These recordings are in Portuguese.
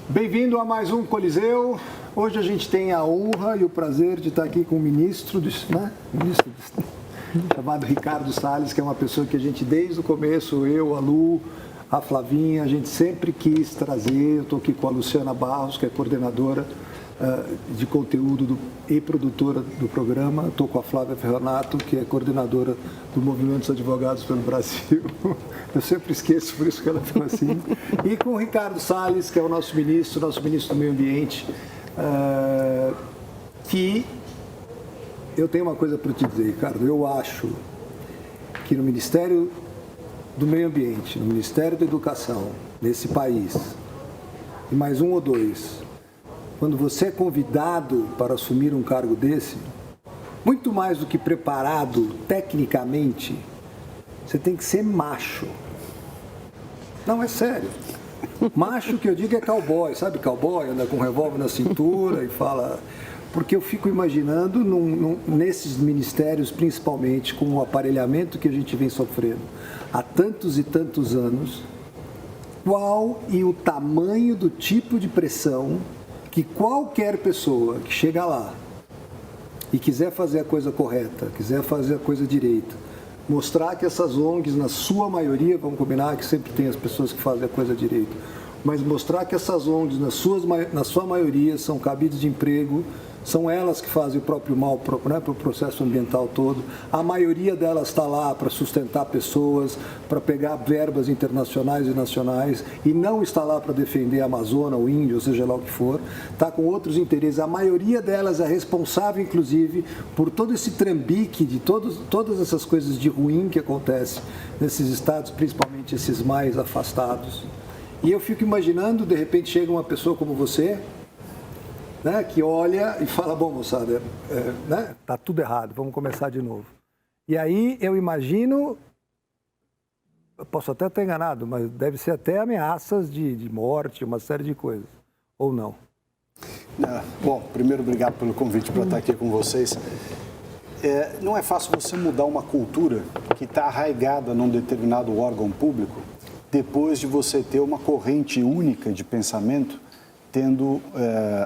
Bem-vindo a mais um Coliseu. Hoje a gente tem a honra e o prazer de estar aqui com o ministro, chamado Ricardo Salles, que é uma pessoa que a gente, desde o começo, eu, a Lu, a Flavinha, a gente sempre quis trazer. Eu estou aqui com a Luciana Barros, que é coordenadora de conteúdo e produtora do programa. Estou com a Flávia Ferronato, que é coordenadora do Movimento dos Advogados pelo Brasil. Eu sempre esqueço, por isso que ela ficou assim. E com o Ricardo Salles, que é o nosso ministro do Meio Ambiente, que eu tenho uma coisa para te dizer, Ricardo. Eu acho que no Ministério do Meio Ambiente, no Ministério da Educação, nesse país, e mais um ou dois, quando você é convidado para assumir um cargo desse, muito mais do que preparado tecnicamente, você tem que ser macho. Não, é sério. Macho que eu digo é cowboy, sabe cowboy? Anda com um revólver na cintura e fala... Porque eu fico imaginando, nesses ministérios, principalmente, com o aparelhamento que a gente vem sofrendo há tantos e tantos anos, qual e o tamanho do tipo de pressão que qualquer pessoa que chega lá e quiser fazer a coisa correta, quiser fazer a coisa direita, mostrar que essas ONGs, na sua maioria, vamos combinar que sempre tem as pessoas que fazem a coisa direita, mas mostrar que essas ONGs, na sua maioria, são cabides de emprego, são elas que fazem o próprio mal para o processo ambiental todo. A maioria delas está lá para sustentar pessoas, para pegar verbas internacionais e nacionais, e não está lá para defender a Amazônia, o índio, ou seja lá o que for. Está com outros interesses. A maioria delas é responsável, inclusive, por todo esse trambique de todas essas coisas de ruim que acontecem nesses estados, principalmente esses mais afastados. E eu fico imaginando, de repente chega uma pessoa como você, né, que olha e fala, bom, moçada, tá tudo errado, vamos começar de novo. E aí eu imagino, eu posso até estar enganado, mas deve ser até ameaças de morte, uma série de coisas, ou não? Bom, primeiro, obrigado pelo convite para estar aqui com vocês. Não é fácil você mudar uma cultura que está arraigada num determinado órgão público depois de você ter uma corrente única de pensamento tendo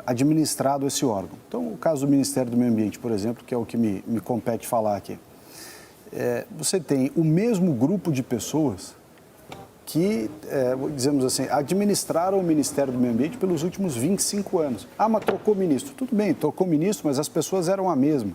administrado esse órgão. Então, o caso do Ministério do Meio Ambiente, por exemplo, que é o que me compete falar aqui. Você tem o mesmo grupo de pessoas que, dizemos assim, administraram o Ministério do Meio Ambiente pelos últimos 25 anos. Ah, mas trocou ministro. Tudo bem, trocou ministro, mas as pessoas eram a mesma.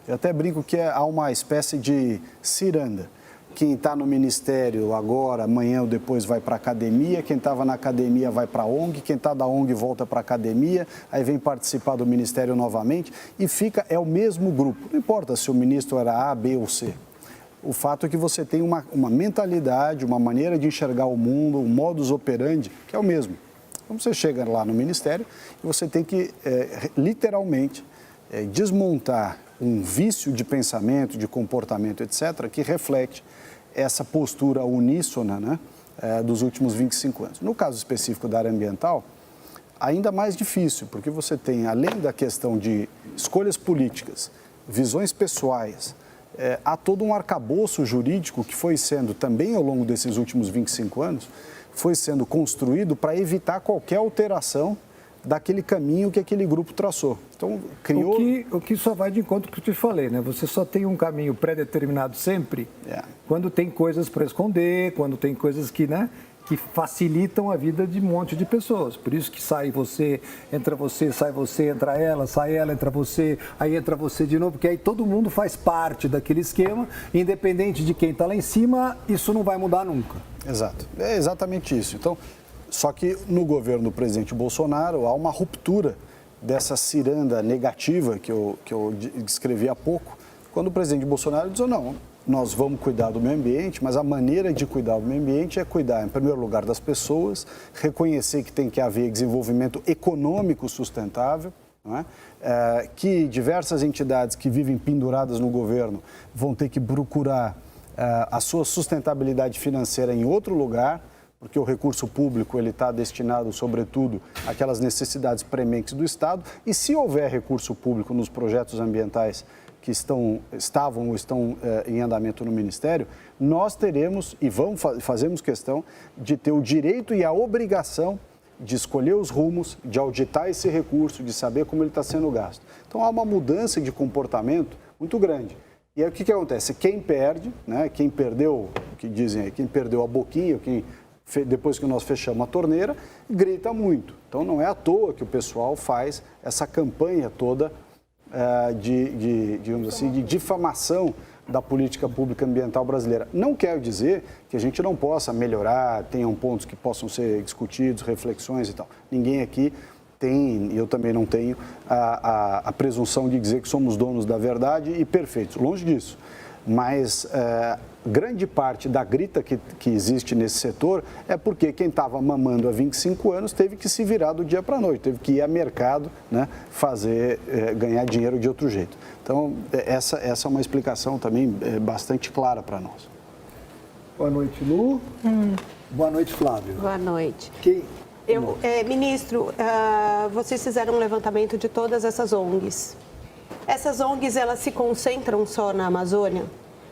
Eu até brinco que há uma espécie de ciranda. Quem está no ministério agora, amanhã ou depois vai para a academia, quem estava na academia vai para a ONG, quem está da ONG volta para a academia, aí vem participar do ministério novamente e é o mesmo grupo. Não importa se o ministro era A, B ou C. O fato é que você tem uma mentalidade, uma maneira de enxergar o mundo, um modus operandi, que é o mesmo. Então você chega lá no ministério e você tem que, literalmente, desmontar um vício de pensamento, de comportamento, etc., que reflete essa postura uníssona, né, dos últimos 25 anos. No caso específico da área ambiental, ainda mais difícil, porque você tem, além da questão de escolhas políticas, visões pessoais, há todo um arcabouço jurídico que foi sendo, também ao longo desses últimos 25 anos, foi sendo construído para evitar qualquer alteração daquele caminho que aquele grupo traçou. Então, criou... O que só vai de encontro com o que eu te falei, né? Você só tem um caminho pré-determinado sempre quando tem coisas para esconder, quando tem coisas que, né, que facilitam a vida de um monte de pessoas. Por isso que sai você, entra você, sai você, entra ela, sai ela, entra você, aí entra você de novo, porque aí todo mundo faz parte daquele esquema, independente de quem está lá em cima, isso não vai mudar nunca. Exato, é exatamente isso. Então, só que no governo do presidente Bolsonaro há uma ruptura dessa ciranda negativa que eu descrevi há pouco, quando o presidente Bolsonaro diz, não, nós vamos cuidar do meio ambiente, mas a maneira de cuidar do meio ambiente é cuidar, em primeiro lugar, das pessoas, reconhecer que tem que haver desenvolvimento econômico sustentável, não é? Que diversas entidades que vivem penduradas no governo vão ter que procurar a sua sustentabilidade financeira em outro lugar, porque o recurso público ele está destinado, sobretudo, àquelas necessidades prementes do Estado, e se houver recurso público nos projetos ambientais que estavam ou estão em andamento no Ministério, nós teremos e fazemos questão de ter o direito e a obrigação de escolher os rumos, de auditar esse recurso, de saber como ele está sendo gasto. Então, há uma mudança de comportamento muito grande. E aí, o que acontece? Quem perde, né, quem perdeu, o que dizem aí, quem perdeu a boquinha, depois que nós fechamos a torneira, grita muito. Então, não é à toa que o pessoal faz essa campanha toda digamos assim, de difamação da política pública ambiental brasileira. Não quero dizer que a gente não possa melhorar, tenham pontos que possam ser discutidos, reflexões e tal. Ninguém aqui tem, e eu também não tenho, a presunção de dizer que somos donos da verdade e perfeitos. Longe disso. Mas grande parte da grita que existe nesse setor é porque quem estava mamando há 25 anos teve que se virar do dia para a noite, teve que ir a mercado, né, ganhar dinheiro de outro jeito. Então, essa é uma explicação também bastante clara para nós. Boa noite, Lu. Boa noite, Flávio. Boa noite. Ministro, vocês fizeram um levantamento de todas essas ONGs. Essas ONGs, elas se concentram só na Amazônia?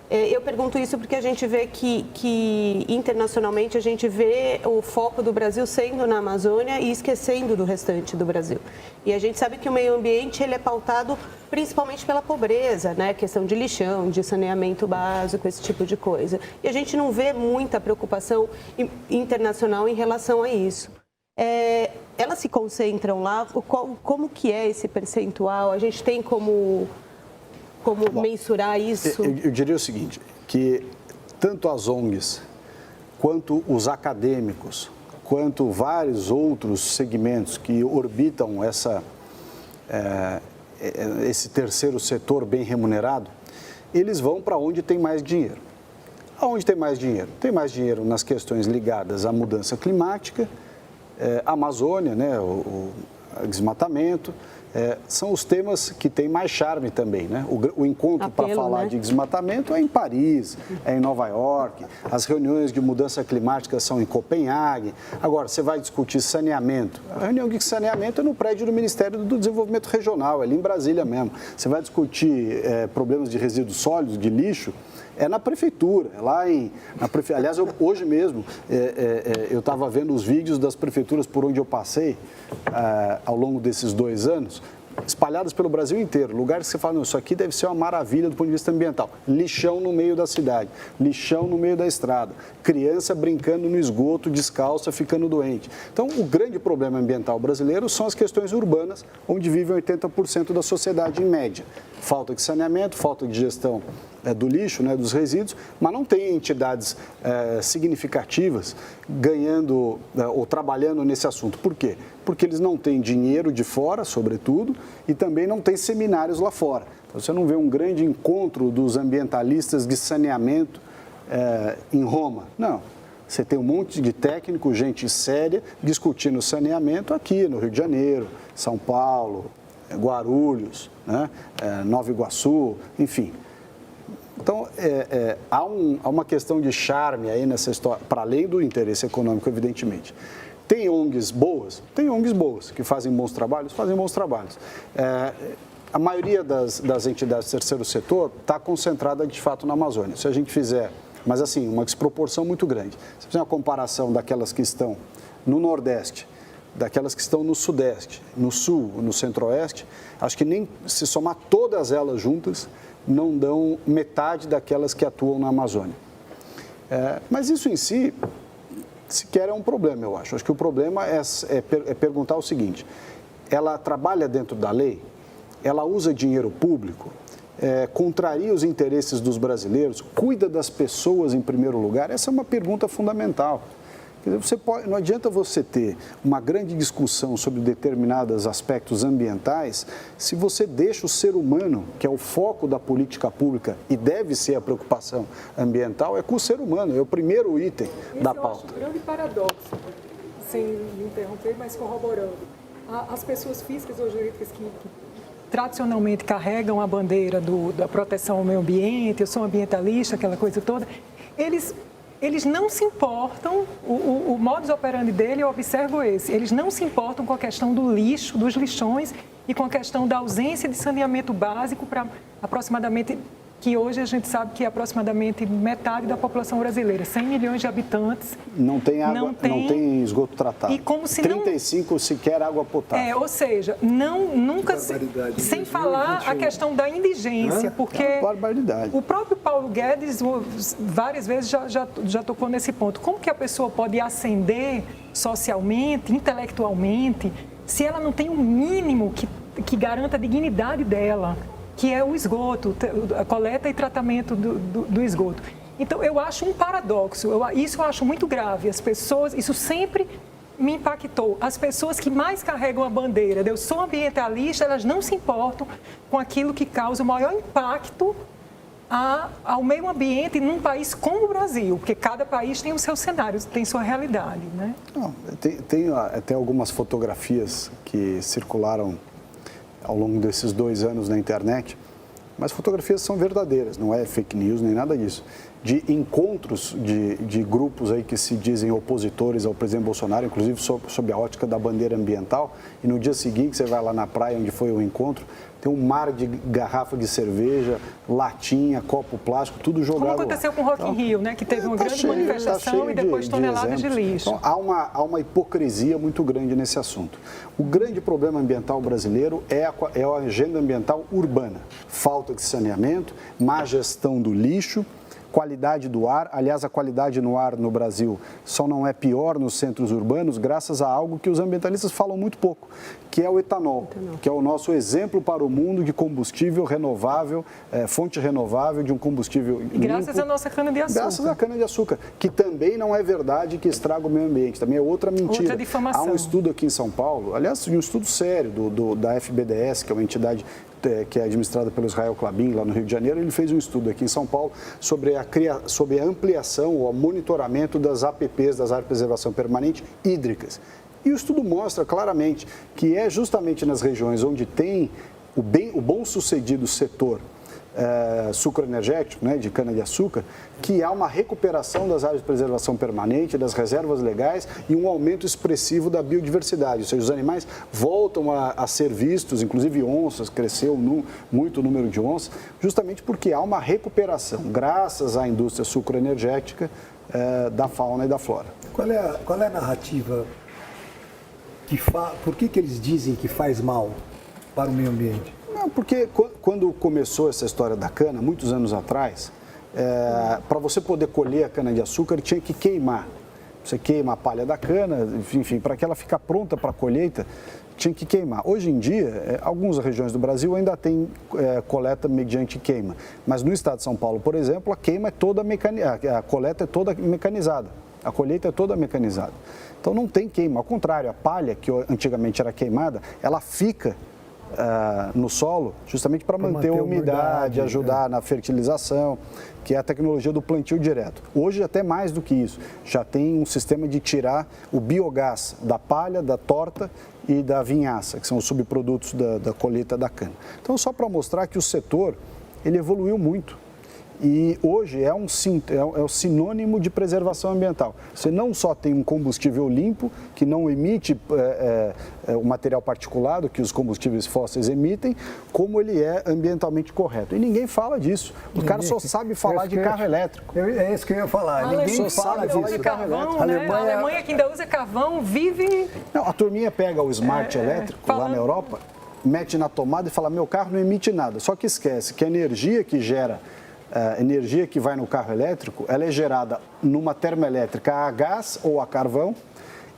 Eu pergunto isso porque a gente vê que internacionalmente a gente vê o foco do Brasil sendo na Amazônia e esquecendo do restante do Brasil. E a gente sabe que o meio ambiente ele é pautado principalmente pela pobreza, né? Questão de lixão, de saneamento básico, esse tipo de coisa. E a gente não vê muita preocupação internacional em relação a isso. Elas se concentram lá? Como que é esse percentual? A gente tem como mensurar isso? Eu diria o seguinte, que tanto as ONGs, quanto os acadêmicos, quanto vários outros segmentos que orbitam esse terceiro setor bem remunerado, eles vão para onde tem mais dinheiro. Aonde tem mais dinheiro? Tem mais dinheiro nas questões ligadas à mudança climática, Amazônia, né, o desmatamento, são os temas que têm mais charme também, né? O encontro para falar, né, de desmatamento é em Paris, é em Nova York, as reuniões de mudança climática são em Copenhague. Agora, você vai discutir saneamento. A reunião de saneamento é no prédio do Ministério do Desenvolvimento Regional, ali em Brasília mesmo. Você vai discutir problemas de resíduos sólidos, de lixo, é na prefeitura, é lá Aliás, hoje mesmo, eu estava vendo os vídeos das prefeituras por onde eu passei ao longo desses 2 anos, espalhadas pelo Brasil inteiro, lugares que você fala, não, isso aqui deve ser uma maravilha do ponto de vista ambiental. Lixão no meio da cidade, lixão no meio da estrada, criança brincando no esgoto, descalça, ficando doente. Então, o grande problema ambiental brasileiro são as questões urbanas, onde vivem 80% da sociedade em média. Falta de saneamento, falta de gestão do lixo, né, dos resíduos, mas não tem entidades significativas ganhando ou trabalhando nesse assunto. Por quê? Porque eles não têm dinheiro de fora, sobretudo, e também não tem seminários lá fora. Então, você não vê um grande encontro dos ambientalistas de saneamento em Roma. Não. Você tem um monte de técnico, gente séria, discutindo saneamento aqui no Rio de Janeiro, São Paulo, Guarulhos, né, Nova Iguaçu, enfim. Então, há uma questão de charme aí nessa história, para além do interesse econômico, evidentemente. Tem ONGs boas? Tem ONGs boas, que fazem bons trabalhos? Fazem bons trabalhos. A maioria das entidades do terceiro setor está concentrada, de fato, na Amazônia. Se a gente fizer, mas assim, uma desproporção muito grande. Se fizer uma comparação daquelas que estão no Nordeste, daquelas que estão no Sudeste, no Sul, no Centro-Oeste, acho que nem se somar todas elas juntas, não dão metade daquelas que atuam na Amazônia. Mas isso em si, sequer é um problema, eu acho. Acho que o problema é perguntar o seguinte, ela trabalha dentro da lei, ela usa dinheiro público, contraria os interesses dos brasileiros, cuida das pessoas em primeiro lugar? Essa é uma pergunta fundamental. Quer dizer, não adianta você ter uma grande discussão sobre determinados aspectos ambientais se você deixa o ser humano, que é o foco da política pública e deve ser a preocupação ambiental, é com o ser humano, é o primeiro item da pauta. Esse é um grande paradoxo, sem me interromper, mas corroborando. As pessoas físicas ou jurídicas que tradicionalmente carregam a bandeira da proteção ao meio ambiente, eu sou ambientalista, aquela coisa toda, eles não se importam, o modus operandi dele, eu observo esse, eles não se importam com a questão do lixo, dos lixões e com a questão da ausência de saneamento básico para aproximadamente que hoje a gente sabe que é aproximadamente metade da população brasileira, 100 milhões de habitantes. Não tem água, não tem esgoto tratado. E como se 35 sequer água potável. ou seja, nunca sem falar a questão da indigência, porque barbaridade. O próprio Paulo Guedes várias vezes já tocou nesse ponto. Como que a pessoa pode ascender socialmente, intelectualmente, se ela não tem um mínimo que garanta a dignidade dela, que é o esgoto, a coleta e tratamento do esgoto. Então, eu acho um paradoxo, isso eu acho muito grave. As pessoas, isso sempre me impactou. As pessoas que mais carregam a bandeira de eu sou ambientalista, elas não se importam com aquilo que causa o maior impacto ao meio ambiente num país como o Brasil, porque cada país tem o seu cenário, tem sua realidade, né? Não, tem até algumas fotografias que circularam ao longo desses 2 anos na internet, mas fotografias são verdadeiras, não é fake news nem nada disso, de encontros de grupos aí que se dizem opositores ao presidente Bolsonaro, inclusive sob a ótica da bandeira ambiental, e no dia seguinte você vai lá na praia onde foi o encontro, tem um mar de garrafa de cerveja, latinha, copo plástico, tudo jogado lá. Como aconteceu com o Rock in Rio, né? Que teve uma grande manifestação e depois toneladas de lixo. Então, há uma hipocrisia muito grande nesse assunto. O grande problema ambiental brasileiro é a agenda ambiental urbana. Falta de saneamento, má gestão do lixo, qualidade do ar. Aliás, a qualidade no ar no Brasil só não é pior nos centros urbanos graças a algo que os ambientalistas falam muito pouco, que é o etanol, que é o nosso exemplo para o mundo de combustível renovável, fonte renovável de um combustível limpo. Graças à nossa cana-de-açúcar. Graças à cana-de-açúcar, que também não é verdade que estraga o meio ambiente, também é outra mentira. Outra difamação. Há um estudo aqui em São Paulo, aliás, um estudo sério da FBDS, que é uma entidade que é administrada pelo Israel Klabin, lá no Rio de Janeiro. Ele fez um estudo aqui em São Paulo sobre a ampliação ou o monitoramento das APPs, das áreas de preservação permanente hídricas. E o estudo mostra claramente que é justamente nas regiões onde tem o bom-sucedido setor sucroenergético, né, de cana-de-açúcar, que há uma recuperação das áreas de preservação permanente, das reservas legais e um aumento expressivo da biodiversidade. Ou seja, os animais voltam a ser vistos, inclusive onças, cresceu muito o número de onças, justamente porque há uma recuperação, graças à indústria sucroenergética, da fauna e da flora. Qual é a narrativa? Por que eles dizem que faz mal para o meio ambiente? Não, porque quando começou essa história da cana, muitos anos atrás, para você poder colher a cana-de-açúcar, tinha que queimar. Você queima a palha da cana, enfim, para que ela ficar pronta para a colheita, tinha que queimar. Hoje em dia, algumas regiões do Brasil ainda tem coleta mediante queima. Mas no estado de São Paulo, por exemplo, a coleta é toda mecanizada. A colheita é toda mecanizada. Então não tem queima. Ao contrário, a palha, que antigamente era queimada, ela fica no solo justamente para manter a umidade, ajudar na fertilização, que é a tecnologia do plantio direto. Hoje, até mais do que isso, já tem um sistema de tirar o biogás da palha, da torta e da vinhaça, que são os subprodutos da colheita da cana. Então, só para mostrar que o setor ele evoluiu muito. E hoje é o sinônimo de preservação ambiental. Você não só tem um combustível limpo, que não emite o material particulado que os combustíveis fósseis emitem, como ele é ambientalmente correto. E ninguém fala disso. O cara só sabe falar de carro elétrico. É isso que eu ia falar. Ninguém fala disso. De carvão, né? A Alemanha que ainda usa carvão vive... Não, a turminha pega o smart elétrico lá na Europa, mete na tomada e fala, meu carro não emite nada. Só que esquece que a energia que gera... A energia que vai no carro elétrico, ela é gerada numa termoelétrica a gás ou a carvão,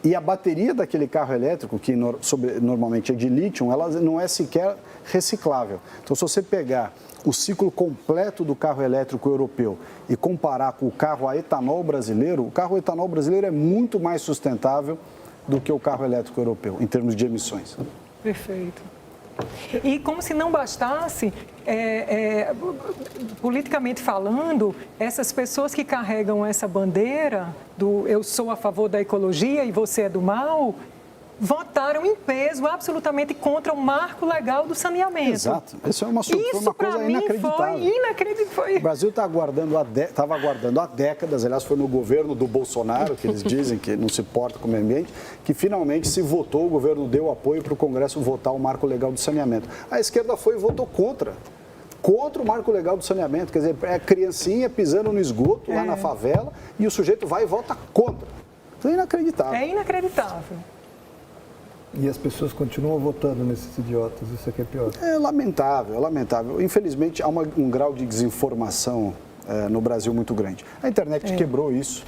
e a bateria daquele carro elétrico, que normalmente é de lítio, ela não é sequer reciclável. Então, se você pegar o ciclo completo do carro elétrico europeu e comparar com o carro a etanol brasileiro, o carro etanol brasileiro é muito mais sustentável do que o carro elétrico europeu, em termos de emissões. Perfeito. E como se não bastasse, politicamente falando, essas pessoas que carregam essa bandeira do eu sou a favor da ecologia e você é do mal, votaram em peso absolutamente contra o marco legal do saneamento. Exato. Isso é uma coisa inacreditável. Foi inacreditável. O Brasil estava aguardando há décadas, aliás, foi no governo do Bolsonaro, que eles dizem que não se porta com o meio ambiente, que finalmente se votou, o governo deu apoio para o Congresso votar o marco legal do saneamento. A esquerda foi e votou contra. contra o marco legal do saneamento. Quer dizer, é criancinha pisando no esgoto lá na favela e o sujeito vai e vota contra. Isso é inacreditável. É inacreditável. E as pessoas continuam votando nesses idiotas, isso aqui é pior. É lamentável, é lamentável. Infelizmente, há um grau de desinformação no Brasil muito grande. A internet quebrou isso.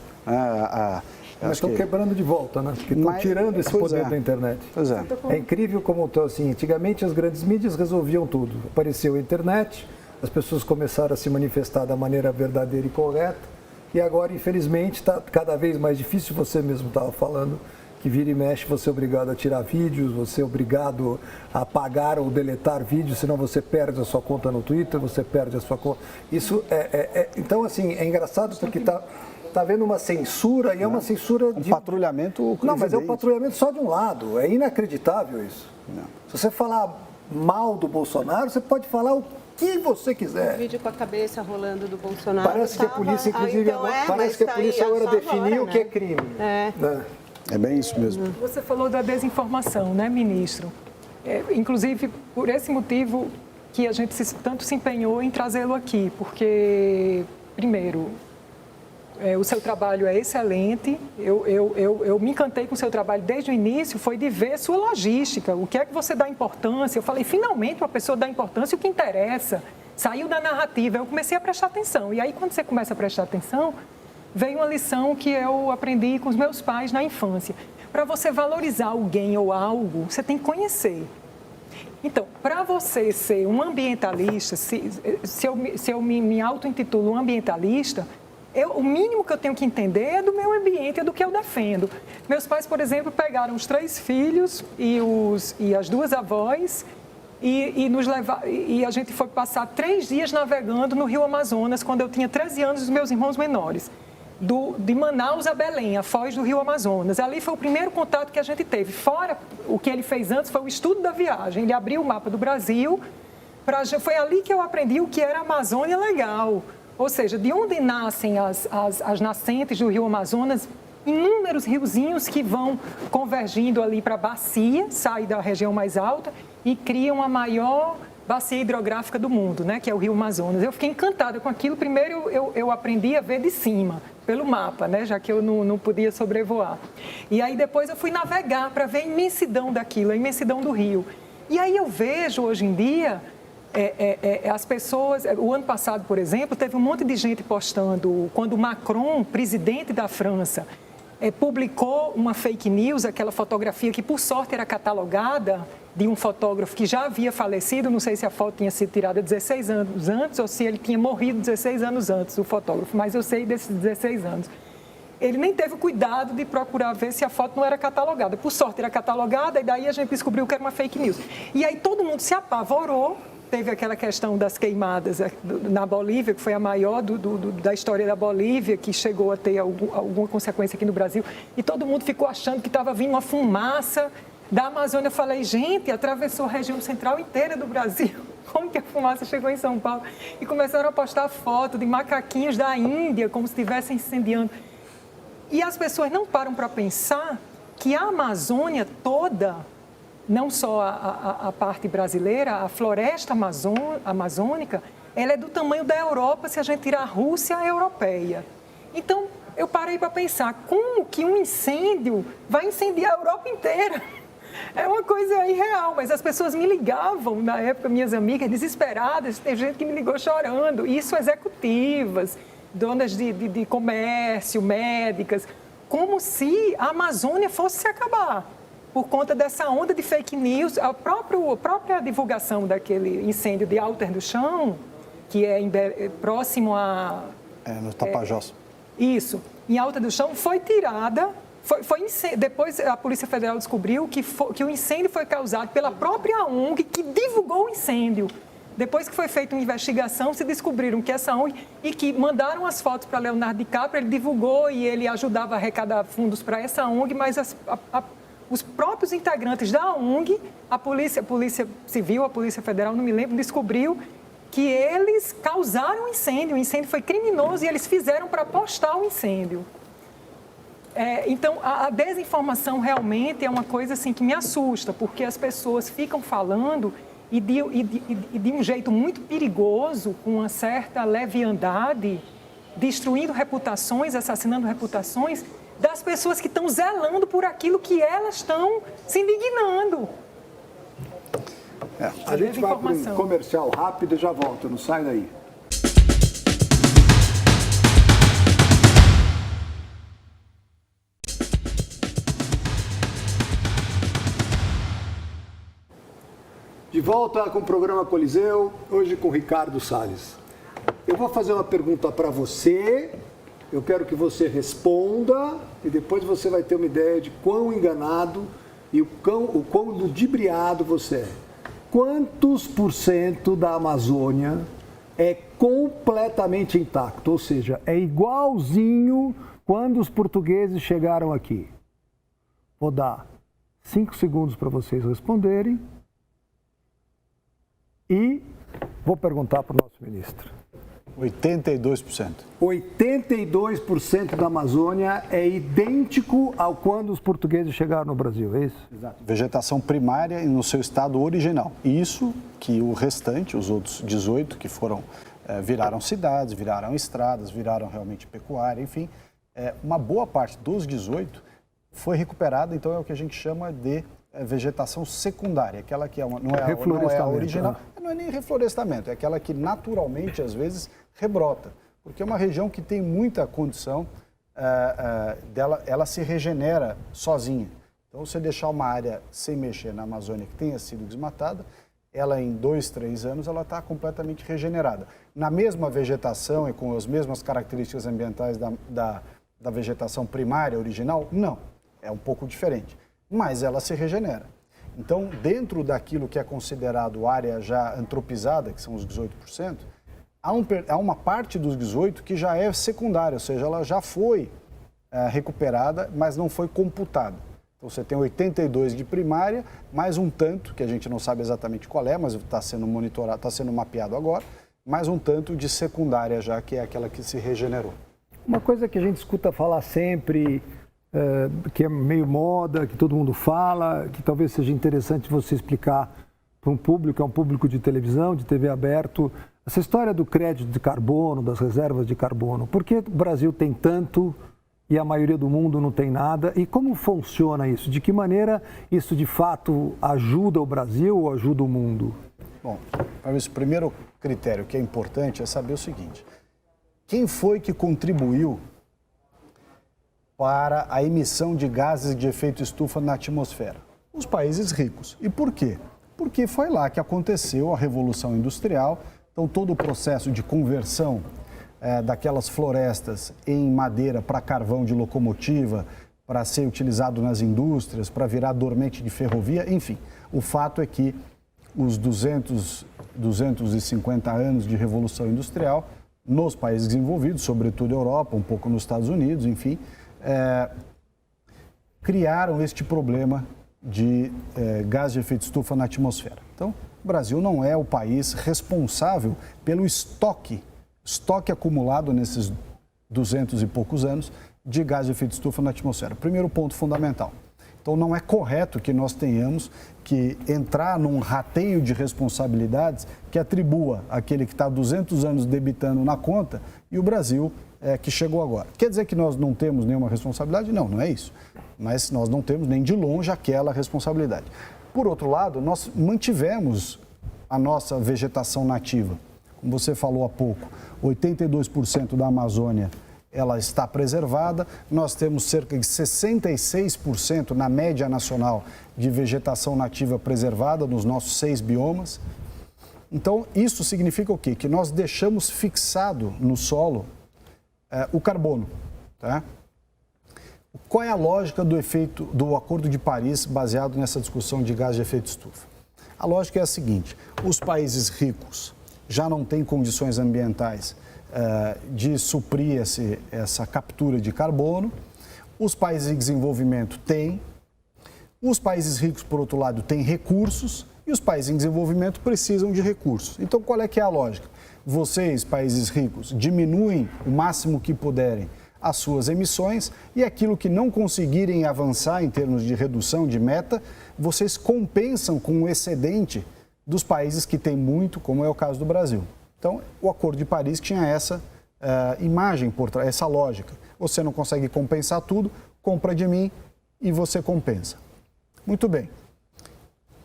Mas estão quebrando de volta, né? Porque estão tirando esse poder da internet. Pois é. É incrível como, assim, antigamente as grandes mídias resolviam tudo. Apareceu a internet, as pessoas começaram a se manifestar da maneira verdadeira e correta, e agora, infelizmente, está cada vez mais difícil, você mesmo estava falando, que vira e mexe, você é obrigado a tirar vídeos, você é obrigado a apagar ou deletar vídeos, senão você perde a sua conta no Twitter, você perde a sua conta. Isso então, assim, é engraçado porque está havendo uma censura e é uma censura de... patrulhamento. Não, mas é um patrulhamento só de um lado. É inacreditável isso. Não. Se você falar mal do Bolsonaro, você pode falar o que você quiser. O vídeo com a cabeça rolando do Bolsonaro. Parece que a polícia, inclusive, parece que a polícia agora definiu o que é crime. É bem isso mesmo. Você falou da desinformação, né, ministro? Inclusive, por esse motivo que a gente tanto se empenhou em trazê-lo aqui, porque, primeiro, o seu trabalho é excelente, eu me encantei com o seu trabalho desde o início, foi de ver sua logística, o que é que você dá importância. Eu falei, finalmente uma pessoa dá importância, o que interessa, saiu da narrativa, eu comecei a prestar atenção. E aí, quando você começa a prestar atenção, veio uma lição que eu aprendi com os meus pais na infância. Para você valorizar alguém ou algo, você tem que conhecer. Então, para você ser um ambientalista, se eu me auto-intitulo um ambientalista, o mínimo que eu tenho que entender é do meu ambiente, é do que eu defendo. Meus pais, por exemplo, pegaram os 3 filhos e as 2 avós e a gente foi passar 3 dias navegando no Rio Amazonas, quando eu tinha 13 anos e os meus irmãos menores. De Manaus a Belém, a foz do Rio Amazonas. Ali foi o primeiro contato que a gente teve. Fora, o que ele fez antes foi o estudo da viagem. Ele abriu o mapa do Brasil. Foi ali que eu aprendi o que era a Amazônia legal. Ou seja, de onde nascem as nascentes do Rio Amazonas, inúmeros riozinhos que vão convergindo ali para a bacia, saem da região mais alta e criam a maior bacia hidrográfica do mundo, né, que é o Rio Amazonas. Eu fiquei encantada com aquilo. Primeiro, eu aprendi a ver de cima, pelo mapa, né, já que eu não podia sobrevoar. E aí depois eu fui navegar para ver a imensidão daquilo, a imensidão do rio. E aí eu vejo hoje em dia as pessoas... O ano passado, por exemplo, teve um monte de gente postando, quando Macron, presidente da França, publicou uma fake news, aquela fotografia que, por sorte, era catalogada, de um fotógrafo que já havia falecido, não sei se a foto tinha sido tirada 16 anos antes ou se ele tinha morrido 16 anos antes, o fotógrafo, mas eu sei desses 16 anos. Ele nem teve o cuidado de procurar ver se a foto não era catalogada. Por sorte, era catalogada e daí a gente descobriu que era uma fake news. E aí todo mundo se apavorou. Teve aquela questão das queimadas na Bolívia, que foi a maior da história da Bolívia, que chegou a ter alguma consequência aqui no Brasil. E todo mundo ficou achando que estava vindo uma fumaça da Amazônia. Eu falei, gente, atravessou a região central inteira do Brasil. Como que a fumaça chegou em São Paulo? E começaram a postar foto de macaquinhos da Índia, como se estivessem incendiando. E as pessoas não param para pensar que a Amazônia toda, não só a parte brasileira, a floresta amazônica, ela é do tamanho da Europa, se a gente tirar a Rússia, a europeia. Então, eu parei para pensar, como que um incêndio vai incendiar a Europa inteira? É uma coisa irreal, mas as pessoas me ligavam, na época, minhas amigas, desesperadas, tem gente que me ligou chorando, isso executivas, donas de comércio, médicas, como se a Amazônia fosse se acabar, por conta dessa onda de fake news. A própria divulgação daquele incêndio de Alter do Chão, que é próximo a... no Tapajós. Isso, em Alter do Chão, foi tirada... Depois a Polícia Federal descobriu que o incêndio foi causado pela própria ONG que divulgou o incêndio. Depois que foi feita uma investigação, se descobriram que essa ONG... E que mandaram as fotos para Leonardo DiCaprio, ele divulgou e ele ajudava a arrecadar fundos para essa ONG, mas os próprios integrantes da ONG, a Polícia Civil, a Polícia Federal, não me lembro, descobriu que eles causaram o incêndio foi criminoso e eles fizeram para postar o incêndio. Então, a desinformação realmente é uma coisa assim, que me assusta, porque as pessoas ficam falando e de um jeito muito perigoso, com uma certa leviandade, destruindo reputações, assassinando reputações das pessoas que estão zelando por aquilo que elas estão se indignando. A gente vai para um comercial rápido e já volta, não sai daí. De volta com o programa Coliseu, hoje com Ricardo Salles. Eu vou fazer uma pergunta para você, eu quero que você responda e depois você vai ter uma ideia de quão enganado e o quão ludibriado você é. Quantos % da Amazônia é completamente intacto? Ou seja, é igualzinho quando os portugueses chegaram aqui. Vou dar 5 segundos para vocês responderem. E vou perguntar para o nosso ministro. 82%. 82% da Amazônia é idêntico ao quando os portugueses chegaram no Brasil, é isso? Exato. Vegetação primária e no seu estado original. Isso que o restante, os outros 18 que foram, viraram cidades, viraram estradas, viraram realmente pecuária, enfim, uma boa parte dos 18 foi recuperada, então é o que a gente chama de vegetação secundária, aquela que não é a original, não é nem reflorestamento, é aquela que naturalmente, às vezes, rebrota, porque é uma região que tem muita condição ela se regenera sozinha. Então, você deixar uma área sem mexer na Amazônia que tenha sido desmatada, ela em 2, 3 anos, ela está completamente regenerada. Na mesma vegetação e com as mesmas características ambientais da vegetação primária original? Não, é um pouco diferente. Mas ela se regenera. Então, dentro daquilo que é considerado área já antropizada, que são os 18%, há uma parte dos 18% que já é secundária, ou seja, ela já foi recuperada, mas não foi computada. Então, você tem 82% de primária, mais um tanto, que a gente não sabe exatamente qual é, mas está sendo monitorado, está sendo mapeado agora, mais um tanto de secundária já, que é aquela que se regenerou. Uma coisa que a gente escuta falar sempre, que é meio moda, que todo mundo fala, que talvez seja interessante você explicar para um público, é um público de televisão, de TV aberto, essa história do crédito de carbono, das reservas de carbono. Por que o Brasil tem tanto e a maioria do mundo não tem nada? E como funciona isso? De que maneira isso de fato ajuda o Brasil ou ajuda o mundo? Bom, o primeiro critério que é importante é saber o seguinte: quem foi que contribuiu para a emissão de gases de efeito estufa na atmosfera? Os países ricos. E por quê? Porque foi lá que aconteceu a Revolução Industrial. Então, todo o processo de conversão daquelas florestas em madeira para carvão de locomotiva, para ser utilizado nas indústrias, para virar dormente de ferrovia, enfim. O fato é que os 250 anos de Revolução Industrial, nos países desenvolvidos, sobretudo Europa, um pouco nos Estados Unidos, enfim, criaram este problema de gás de efeito estufa na atmosfera. Então, o Brasil não é o país responsável pelo estoque acumulado nesses 200 e poucos anos de gás de efeito estufa na atmosfera. Primeiro ponto fundamental. Então, não é correto que nós tenhamos que entrar num rateio de responsabilidades que atribua aquele que está há 200 anos debitando na conta e o Brasil que chegou agora. Quer dizer que nós não temos nenhuma responsabilidade? Não, não é isso. Mas nós não temos nem de longe aquela responsabilidade. Por outro lado, nós mantivemos a nossa vegetação nativa. Como você falou há pouco, 82% da Amazônia ela está preservada. Nós temos cerca de 66% na média nacional de vegetação nativa preservada nos nossos 6 biomas. Então, isso significa o quê? Que nós deixamos fixado no solo o carbono, tá? Qual é a lógica do Acordo de Paris baseado nessa discussão de gás de efeito estufa? A lógica é a seguinte: os países ricos já não têm condições ambientais de suprir essa captura de carbono, os países em desenvolvimento têm, os países ricos, por outro lado, têm recursos e os países em desenvolvimento precisam de recursos. Então, qual é que é a lógica? Vocês, países ricos, diminuem o máximo que puderem as suas emissões e aquilo que não conseguirem avançar em termos de redução de meta, vocês compensam com o excedente dos países que têm muito, como é o caso do Brasil. Então, o Acordo de Paris tinha essa imagem por trás, essa lógica. Você não consegue compensar tudo, compra de mim e você compensa. Muito bem.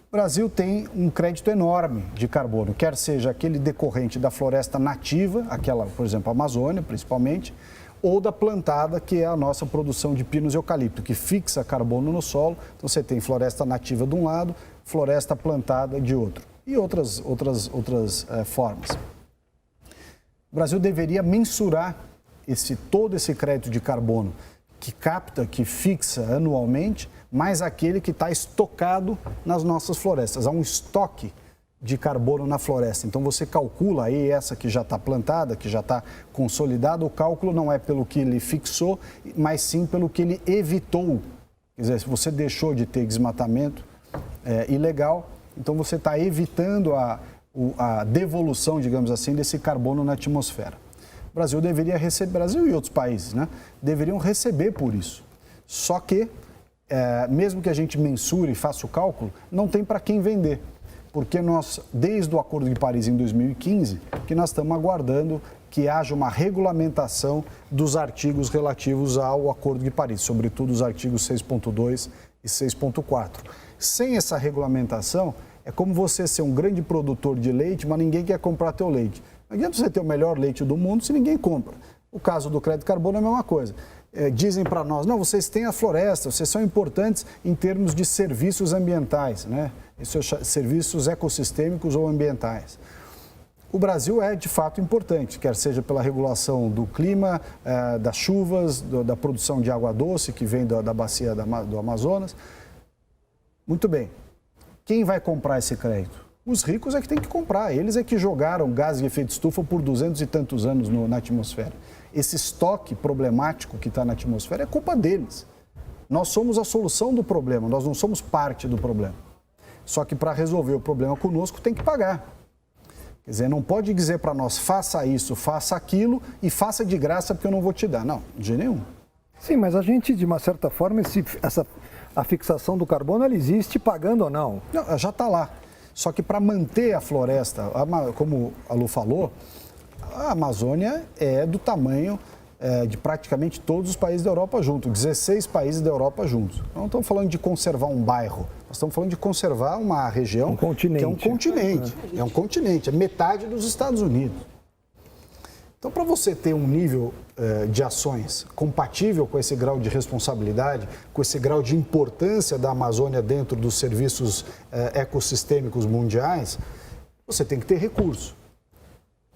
O Brasil tem um crédito enorme de carbono, quer seja aquele decorrente da floresta nativa, aquela, por exemplo, a Amazônia, principalmente, ou da plantada, que é a nossa produção de pinos e eucalipto, que fixa carbono no solo. Então, você tem floresta nativa de um lado, floresta plantada de outro. E outras formas. O Brasil deveria mensurar todo esse crédito de carbono que capta, que fixa anualmente, mais aquele que está estocado nas nossas florestas. Há um estoque de carbono na floresta. Então, você calcula aí essa que já está plantada, que já está consolidada. O cálculo não é pelo que ele fixou, mas sim pelo que ele evitou. Quer dizer, se você deixou de ter desmatamento ilegal, então você está evitando a devolução, digamos assim, desse carbono na atmosfera. O Brasil deveria receber, Brasil e outros países, né, deveriam receber por isso. Só que, mesmo que a gente mensure e faça o cálculo, não tem para quem vender. Porque nós, desde o Acordo de Paris em 2015, que nós estamos aguardando que haja uma regulamentação dos artigos relativos ao Acordo de Paris, sobretudo os artigos 6.2 e 6.4. Sem essa regulamentação, é como você ser um grande produtor de leite, mas ninguém quer comprar teu leite. Não adianta você ter o melhor leite do mundo se ninguém compra. O caso do crédito de carbono é a mesma coisa. Dizem para nós, não, vocês têm a floresta, vocês são importantes em termos de serviços ambientais, né? Serviços ecossistêmicos ou ambientais. O Brasil é, de fato, importante, quer seja pela regulação do clima, das chuvas, da produção de água doce que vem da bacia do Amazonas. Muito bem. Quem vai comprar esse crédito? Os ricos é que tem que comprar. Eles é que jogaram gás de efeito estufa por 200 e tantos anos na atmosfera. Esse estoque problemático que está na atmosfera é culpa deles. Nós somos a solução do problema, nós não somos parte do problema. Só que para resolver o problema conosco tem que pagar. Quer dizer, não pode dizer para nós, faça isso, faça aquilo e faça de graça porque eu não vou te dar. Não, de jeito nenhum. Sim, mas a gente, de uma certa forma, a fixação do carbono, ela existe pagando ou não? Não, já está lá. Só que para manter a floresta, como a Lu falou, a Amazônia é do tamanho de praticamente todos os países da Europa juntos, 16 países da Europa juntos. Não estamos falando de conservar um bairro, nós estamos falando de conservar uma região que é um continente. É um continente, é metade dos Estados Unidos. Então, para você ter um nível de ações compatível com esse grau de responsabilidade, com esse grau de importância da Amazônia dentro dos serviços ecossistêmicos mundiais, você tem que ter recurso.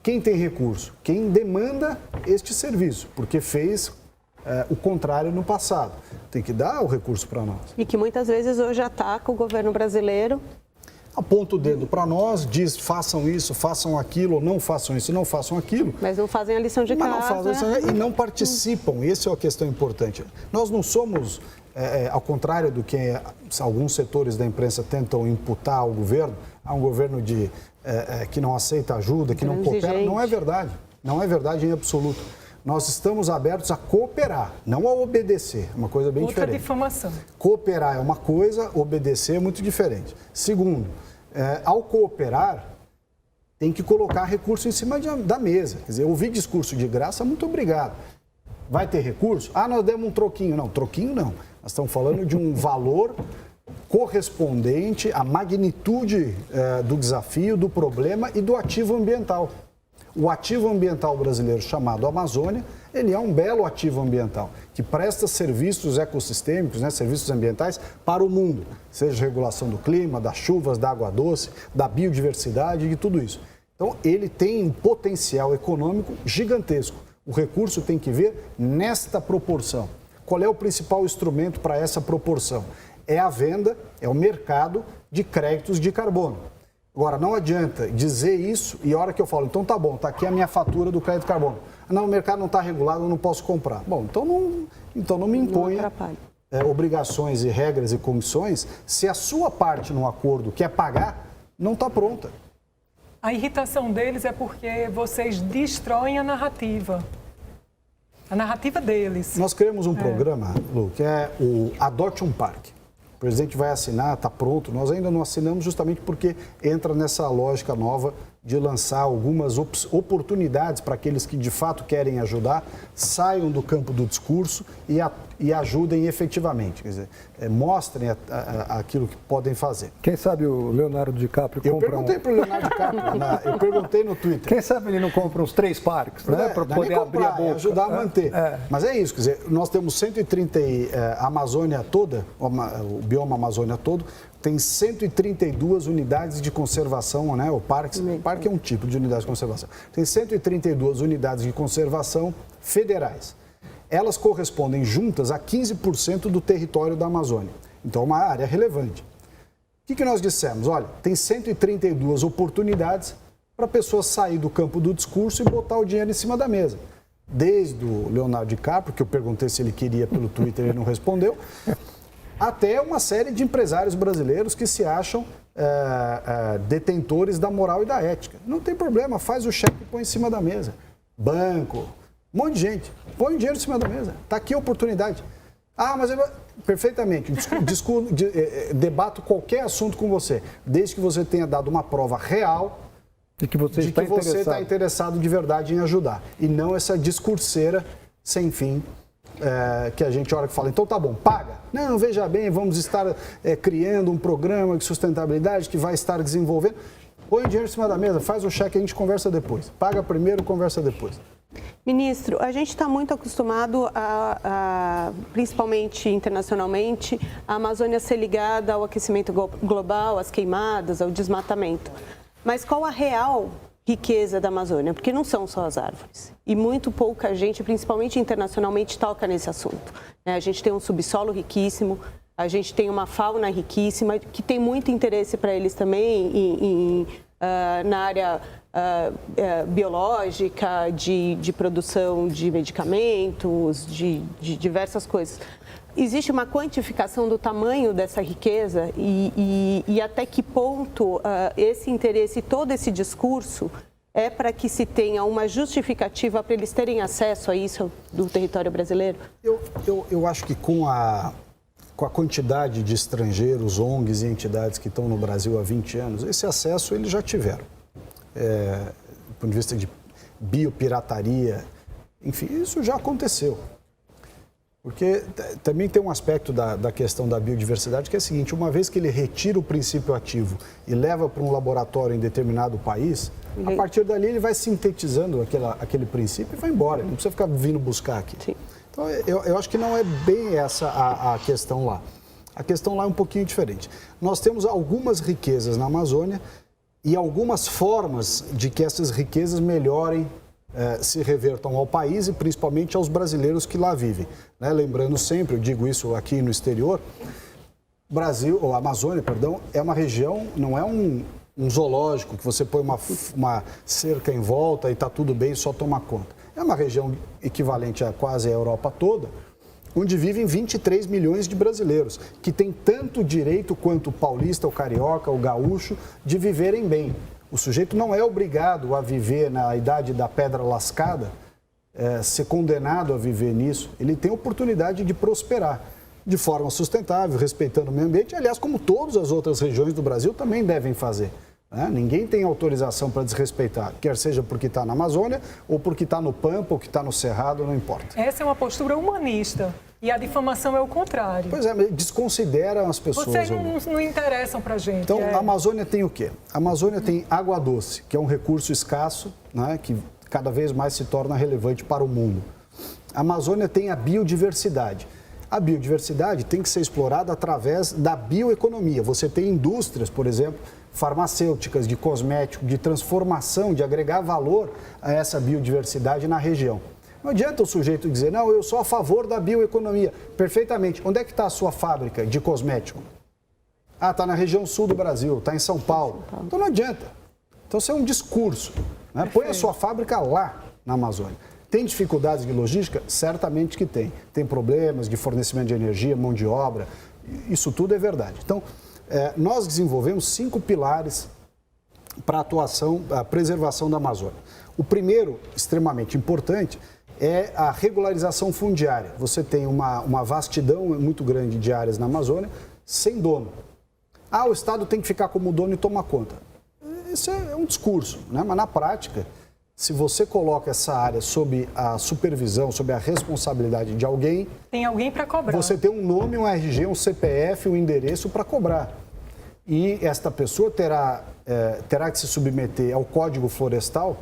Quem tem recurso? Quem demanda este serviço, porque fez o contrário no passado. Tem que dar o recurso para nós. E que muitas vezes hoje ataca o governo brasileiro. Aponta o dedo para nós, diz façam isso, façam aquilo, ou não façam isso, não façam aquilo. Mas não fazem a lição de casa. E não participam, essa é a questão importante. Nós não somos, ao contrário do que alguns setores da imprensa tentam imputar ao governo, a um governo que não aceita ajuda, que não coopera. Não é verdade. Não é verdade em absoluto. Nós estamos abertos a cooperar, não a obedecer. Uma coisa bem diferente. Outra difamação. Cooperar é uma coisa, obedecer é muito diferente. Segundo, ao cooperar, tem que colocar recurso em cima da mesa. Quer dizer, ouvir discurso de graça, muito obrigado. Vai ter recurso? Nós demos um troquinho. Não, troquinho não. Nós estamos falando de um valor correspondente à magnitude do desafio, do problema e do ativo ambiental. O ativo ambiental brasileiro chamado Amazônia, ele é um belo ativo ambiental, que presta serviços ecossistêmicos, né, serviços ambientais para o mundo, seja regulação do clima, das chuvas, da água doce, da biodiversidade e tudo isso. Então, ele tem um potencial econômico gigantesco. O recurso tem que ver nesta proporção. Qual é o principal instrumento para essa proporção? É a venda, é o mercado de créditos de carbono. Agora, não adianta dizer isso e a hora que eu falo, então tá bom, tá aqui a minha fatura do crédito de carbono. Não, o mercado não está regulado, eu não posso comprar. Bom, então não me imponha obrigações e regras e comissões se a sua parte no acordo, que é pagar, não está pronta. A irritação deles é porque vocês destroem a narrativa deles. Nós criamos um programa, Lu, que é o Adote um Parque. O presidente vai assinar, está pronto. Nós ainda não assinamos justamente porque entra nessa lógica nova de lançar algumas oportunidades para aqueles que de fato querem ajudar, saiam do campo do discurso e ajudem efetivamente. Quer dizer, mostrem aquilo que podem fazer. Quem sabe o Leonardo DiCaprio compra Eu perguntei para o Leonardo DiCaprio, eu perguntei no Twitter. Quem sabe ele não compra uns 3 parques, né? Para poder abrir a boca. Ajudar a manter. Mas é isso, quer dizer, nós temos 130, a Amazônia toda, o bioma Amazônia todo, tem 132 unidades de conservação, né? O parque é um tipo de unidade de conservação. Tem 132 unidades de conservação federais. Elas correspondem juntas a 15% do território da Amazônia. Então, é uma área relevante. O que nós dissemos? Olha, tem 132 oportunidades para a pessoa sair do campo do discurso e botar o dinheiro em cima da mesa. Desde o Leonardo DiCaprio, que eu perguntei se ele queria pelo Twitter e ele não respondeu, até uma série de empresários brasileiros que se acham detentores da moral e da ética. Não tem problema, faz o cheque e põe em cima da mesa. Banco, um monte de gente, põe o dinheiro em cima da mesa. Está aqui a oportunidade. Mas perfeitamente, debato qualquer assunto com você, desde que você tenha dado uma prova real de que você está interessado de verdade em ajudar. E não essa discurseira sem fim. Que a gente olha que fala, então tá bom, paga. Não, veja bem, vamos estar criando um programa de sustentabilidade que vai estar desenvolvendo. Põe o dinheiro em cima da mesa, faz o cheque e a gente conversa depois. Paga primeiro, conversa depois. Ministro, a gente está muito acostumado, principalmente internacionalmente, a Amazônia ser ligada ao aquecimento global, às queimadas, ao desmatamento. Mas qual a real riqueza da Amazônia? Porque não são só as árvores. E muito pouca gente, principalmente internacionalmente, toca nesse assunto. A gente tem um subsolo riquíssimo, a gente tem uma fauna riquíssima, que tem muito interesse para eles também na área biológica, de produção de medicamentos, de diversas coisas. Existe uma quantificação do tamanho dessa riqueza e até que ponto esse interesse e todo esse discurso é para que se tenha uma justificativa para eles terem acesso a isso do território brasileiro? Eu acho que com a quantidade de estrangeiros, ONGs e entidades que estão no Brasil há 20 anos, esse acesso eles já tiveram. Do ponto de vista de biopirataria, enfim, isso já aconteceu. Porque também tem um aspecto da questão da biodiversidade que é o seguinte, uma vez que ele retira o princípio ativo e leva para um laboratório em determinado país, a partir dali ele vai sintetizando aquele princípio e vai embora, ele não precisa ficar vindo buscar aqui. Sim. Então, eu acho que não é bem essa a questão lá. A questão lá é um pouquinho diferente. Nós temos algumas riquezas na Amazônia e algumas formas de que essas riquezas melhorem, se revertam ao país e principalmente aos brasileiros que lá vivem. Né? Lembrando sempre, eu digo isso aqui no exterior, a Amazônia, é uma região, não é um zoológico que você põe uma cerca em volta e está tudo bem, só toma conta. É uma região equivalente a quase a Europa toda, onde vivem 23 milhões de brasileiros, que têm tanto direito quanto o paulista, o carioca, o gaúcho, de viverem bem. O sujeito não é obrigado a viver na idade da pedra lascada, ser condenado a viver nisso. Ele tem oportunidade de prosperar de forma sustentável, respeitando o meio ambiente. Aliás, como todas as outras regiões do Brasil também devem fazer. Né? Ninguém tem autorização para desrespeitar, quer seja porque está na Amazônia, ou porque está no Pampa, ou que está no Cerrado, não importa. Essa é uma postura humanista. E a difamação é o contrário. Pois é, desconsideram as pessoas. Vocês não interessam para a gente. Então, a Amazônia tem o quê? A Amazônia tem água doce, que é um recurso escasso, né, que cada vez mais se torna relevante para o mundo. A Amazônia tem a biodiversidade. A biodiversidade tem que ser explorada através da bioeconomia. Você tem indústrias, por exemplo, farmacêuticas, de cosméticos, de transformação, de agregar valor a essa biodiversidade na região. Não adianta o sujeito dizer, não, eu sou a favor da bioeconomia. Perfeitamente. Onde é que está a sua fábrica de cosmético? Está na região sul do Brasil, está em São Paulo. Então não adianta. Então isso é um discurso. Né? Põe a sua fábrica lá na Amazônia. Tem dificuldades de logística? Certamente que tem. Tem problemas de fornecimento de energia, mão de obra. Isso tudo é verdade. Então, nós desenvolvemos 5 pilares para a preservação da Amazônia. O primeiro, extremamente importante, é a regularização fundiária. Você tem uma vastidão muito grande de áreas na Amazônia sem dono. O Estado tem que ficar como dono e tomar conta. Isso é um discurso, né? Mas na prática, se você coloca essa área sob a supervisão, sob a responsabilidade de alguém... Tem alguém para cobrar. Você tem um nome, um RG, um CPF, um endereço para cobrar. E esta pessoa terá que se submeter ao Código Florestal,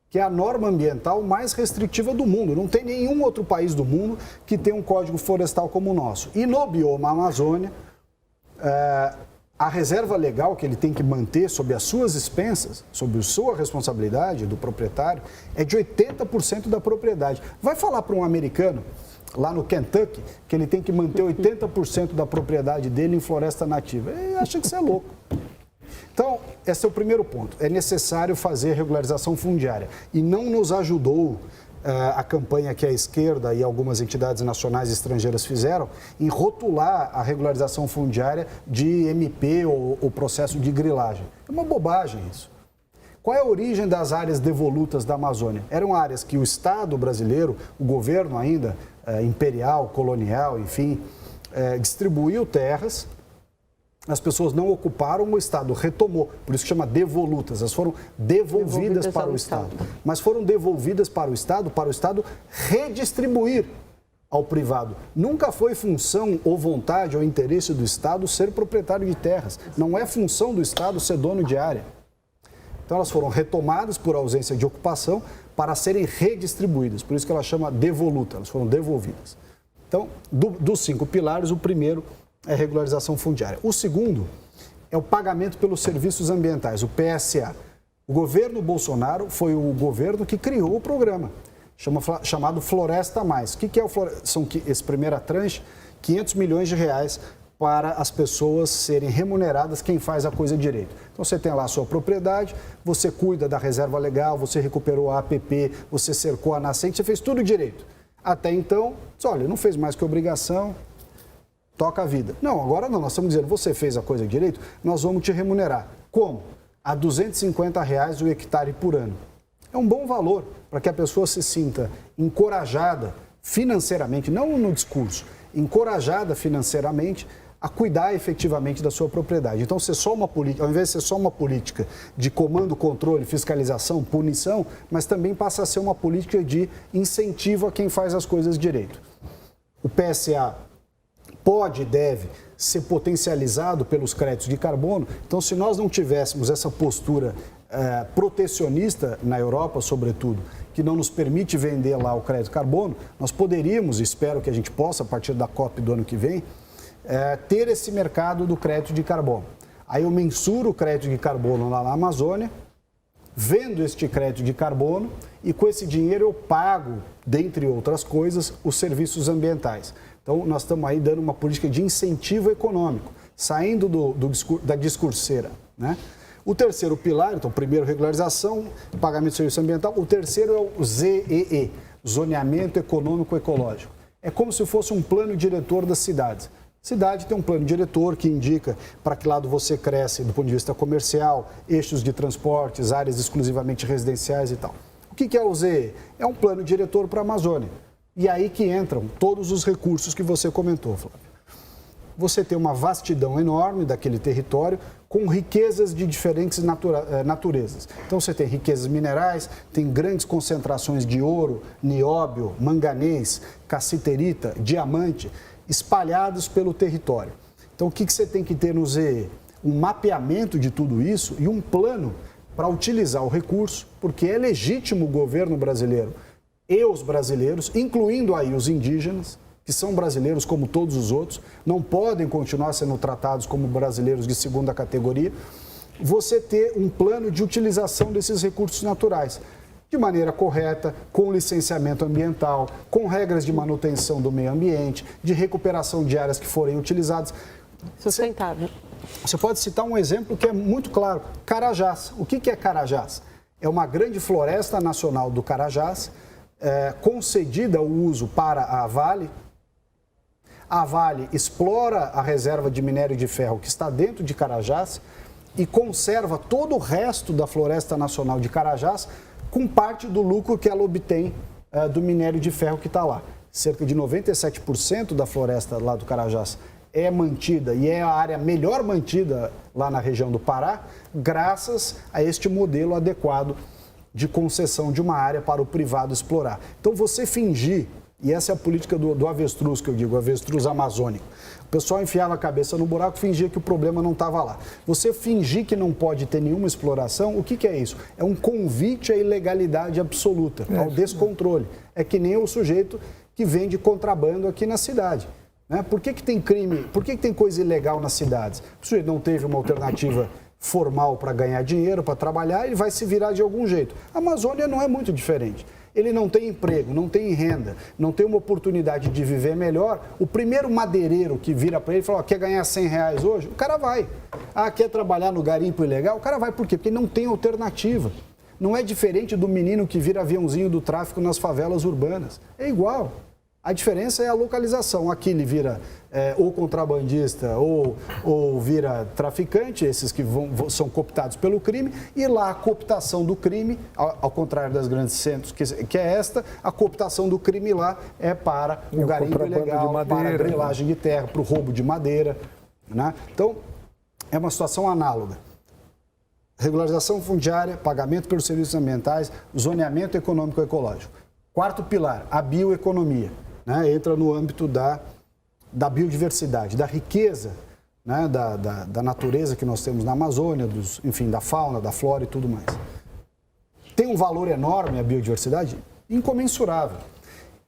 que é a norma ambiental mais restritiva do mundo. Não tem nenhum outro país do mundo que tenha um Código Florestal como o nosso. E no bioma Amazônia, a reserva legal que ele tem que manter sob as suas expensas, sob a sua responsabilidade do proprietário, é de 80% da propriedade. Vai falar para um americano, lá no Kentucky, que ele tem que manter 80% da propriedade dele em floresta nativa. Ele acha que isso é louco. Então, esse é o primeiro ponto. É necessário fazer regularização fundiária. E não nos ajudou a campanha que a esquerda e algumas entidades nacionais e estrangeiras fizeram em rotular a regularização fundiária de MP ou processo de grilagem. É uma bobagem isso. Qual é a origem das áreas devolutas da Amazônia? Eram áreas que o Estado brasileiro, o governo ainda, imperial, colonial, enfim, distribuiu terras. As pessoas não ocuparam, o Estado retomou, por isso que chama devolutas, elas foram devolvidas para o Estado. Mas foram devolvidas para o Estado redistribuir ao privado. Nunca foi função ou vontade ou interesse do Estado ser proprietário de terras. Não é função do Estado ser dono de área. Então elas foram retomadas por ausência de ocupação para serem redistribuídas, por isso que ela chama devoluta, elas foram devolvidas. Então, dos 5 pilares, o primeiro é regularização fundiária. O segundo é o pagamento pelos serviços ambientais, o PSA. O governo Bolsonaro foi o governo que criou o programa, chamado Floresta Mais. O que é o Floresta? São esse primeira tranche, 500 milhões de reais para as pessoas serem remuneradas quem faz a coisa direito. Então você tem lá a sua propriedade, você cuida da reserva legal, você recuperou a APP, você cercou a nascente, você fez tudo direito. Até então, olha, não fez mais que obrigação, toca a vida. Não, agora não, nós estamos dizendo, você fez a coisa direito, nós vamos te remunerar. Como? A R$ 250 reais o hectare por ano. É um bom valor para que a pessoa se sinta encorajada financeiramente, não no discurso, encorajada financeiramente a cuidar efetivamente da sua propriedade. Então, ao invés de ser só uma política de comando, controle, fiscalização, punição, mas também passa a ser uma política de incentivo a quem faz as coisas direito. O PSA pode e deve ser potencializado pelos créditos de carbono. Então, se nós não tivéssemos essa postura protecionista na Europa, sobretudo, que não nos permite vender lá o crédito de carbono, nós poderíamos, espero que a gente possa, a partir da COP do ano que vem, ter esse mercado do crédito de carbono. Aí eu mensuro o crédito de carbono lá na Amazônia, vendo este crédito de carbono e com esse dinheiro eu pago, dentre outras coisas, os serviços ambientais. Então, nós estamos aí dando uma política de incentivo econômico, saindo da discurseira, né? O terceiro pilar, então, primeiro, regularização, pagamento de serviço ambiental. O terceiro é o ZEE, Zoneamento Econômico Ecológico. É como se fosse um plano diretor das cidades. Cidade tem um plano diretor que indica para que lado você cresce do ponto de vista comercial, eixos de transportes, áreas exclusivamente residenciais e tal. O que é o ZEE? É um plano diretor para a Amazônia. E aí que entram todos os recursos que você comentou, Flávio. Você tem uma vastidão enorme daquele território com riquezas de diferentes naturezas. Então você tem riquezas minerais, tem grandes concentrações de ouro, nióbio, manganês, cassiterita, diamante, espalhados pelo território. Então o que você tem que ter no ZE? Um mapeamento de tudo isso e um plano para utilizar o recurso, porque é legítimo o governo brasileiro e os brasileiros, incluindo aí os indígenas, que são brasileiros como todos os outros, não podem continuar sendo tratados como brasileiros de segunda categoria, você ter um plano de utilização desses recursos naturais, de maneira correta, com licenciamento ambiental, com regras de manutenção do meio ambiente, de recuperação de áreas que forem utilizadas. Sustentável. Você pode citar um exemplo que é muito claro, Carajás. O que é Carajás? É uma grande floresta nacional do Carajás, concedida o uso para a Vale. A Vale explora a reserva de minério de ferro que está dentro de Carajás e conserva todo o resto da Floresta Nacional de Carajás com parte do lucro que ela obtém do minério de ferro que está lá. Cerca de 97% da floresta lá do Carajás é mantida e é a área melhor mantida lá na região do Pará, graças a este modelo adequado de concessão de uma área para o privado explorar. Então, você fingir, e essa é a política do avestruz, que eu digo, avestruz amazônico. O pessoal enfiava a cabeça no buraco, fingia que o problema não estava lá. Você fingir que não pode ter nenhuma exploração, o que é isso? É um convite à ilegalidade absoluta, ao descontrole. É que nem o sujeito que vende contrabando aqui na cidade. Né? Por que tem crime, por que tem coisa ilegal nas cidades? O sujeito não teve uma alternativa formal para ganhar dinheiro, para trabalhar, ele vai se virar de algum jeito. A Amazônia não é muito diferente. Ele não tem emprego, não tem renda, não tem uma oportunidade de viver melhor. O primeiro madeireiro que vira para ele e fala, quer ganhar R$100 hoje? O cara vai. Quer trabalhar no garimpo ilegal? O cara vai. Por quê? Porque não tem alternativa. Não é diferente do menino que vira aviãozinho do tráfico nas favelas urbanas. É igual. A diferença é a localização. Aqui ele vira ou contrabandista ou vira traficante, esses que são cooptados pelo crime, e lá a cooptação do crime, ao contrário das grandes centros, que é a cooptação do crime lá é para o garimpo ilegal, para a grilagem de terra, para o roubo de madeira. Né? Então, é uma situação análoga. Regularização fundiária, pagamento pelos serviços ambientais, zoneamento econômico e ecológico. Quarto pilar, a bioeconomia. Né, entra no âmbito da biodiversidade, da riqueza, né, da natureza que nós temos na Amazônia, enfim, da fauna, da flora e tudo mais. Tem um valor enorme a biodiversidade? Incomensurável.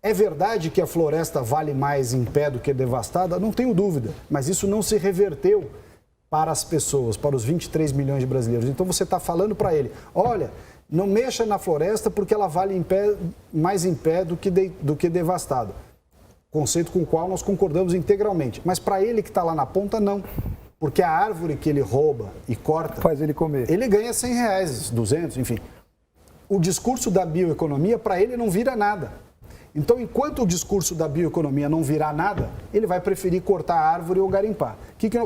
É verdade que a floresta vale mais em pé do que devastada? Não tenho dúvida, mas isso não se reverteu para as pessoas, para os 23 milhões de brasileiros. Então você está falando para ele, olha, não mexa na floresta porque ela vale mais em pé do que devastada. Conceito com o qual nós concordamos integralmente. Mas para ele que está lá na ponta, não. Porque a árvore que ele rouba e corta... faz ele comer. Ele ganha R$100, 200, enfim. O discurso da bioeconomia, para ele, não vira nada. Então, enquanto o discurso da bioeconomia não virar nada, ele vai preferir cortar a árvore ou garimpar.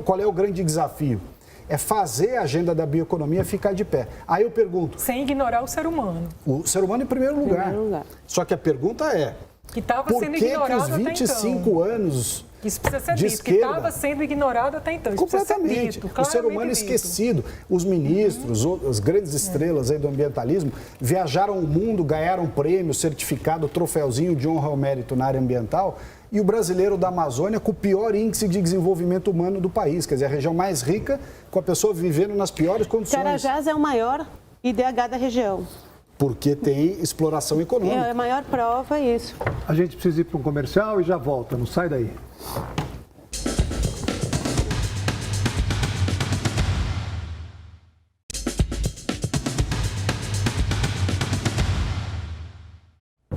Qual é o grande desafio? É fazer a agenda da bioeconomia ficar de pé. Aí eu pergunto... Sem ignorar o ser humano. O ser humano em primeiro lugar. Só que a pergunta é... Que estava sendo ignorado até então. Por que os 25 anos isso precisa ser de dito, esquerda... que estava sendo ignorado até então. Isso completamente. Dito, o ser humano esquecido. Os ministros, as grandes estrelas aí do ambientalismo, viajaram o mundo, ganharam prêmio, certificado, troféuzinho de honra ao mérito na área ambiental, e o brasileiro da Amazônia com o pior índice de desenvolvimento humano do país. Quer dizer, a região mais rica, com a pessoa vivendo nas piores condições. Carajás é o maior IDH da região. Porque tem exploração econômica. É a maior prova isso. A gente precisa ir para um comercial e já volta, não sai daí.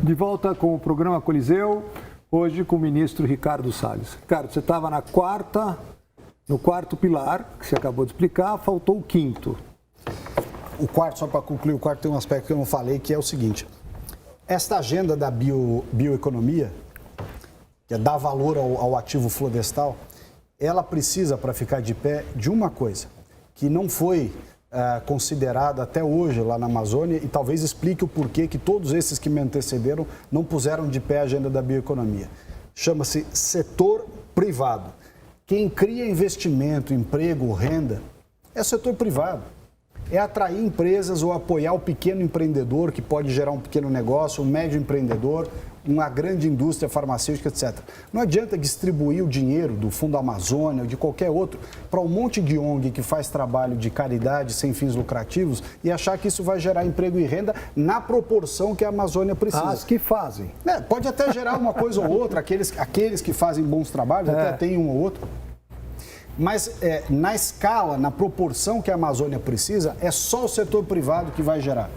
De volta com o programa Coliseu, hoje com o ministro Ricardo Salles. Ricardo, você estava no quarto pilar, que você acabou de explicar, faltou o quinto. O quarto, só para concluir, o quarto tem um aspecto que eu não falei, que é o seguinte. Esta agenda da bioeconomia, que é dar valor ao ativo florestal, ela precisa, para ficar de pé, de uma coisa, que não foi considerada até hoje lá na Amazônia e talvez explique o porquê que todos esses que me antecederam não puseram de pé a agenda da bioeconomia. Chama-se setor privado. Quem cria investimento, emprego, renda, é o setor privado. É atrair empresas ou apoiar o pequeno empreendedor que pode gerar um pequeno negócio, um médio empreendedor, uma grande indústria farmacêutica, etc. Não adianta distribuir o dinheiro do Fundo Amazônia ou de qualquer outro para um monte de ONG que faz trabalho de caridade sem fins lucrativos e achar que isso vai gerar emprego e renda na proporção que a Amazônia precisa. As que fazem. Pode até gerar uma coisa ou outra, aqueles que fazem bons trabalhos, até tem um ou outro. Mas na escala, na proporção que a Amazônia precisa, é só o setor privado que vai gerar.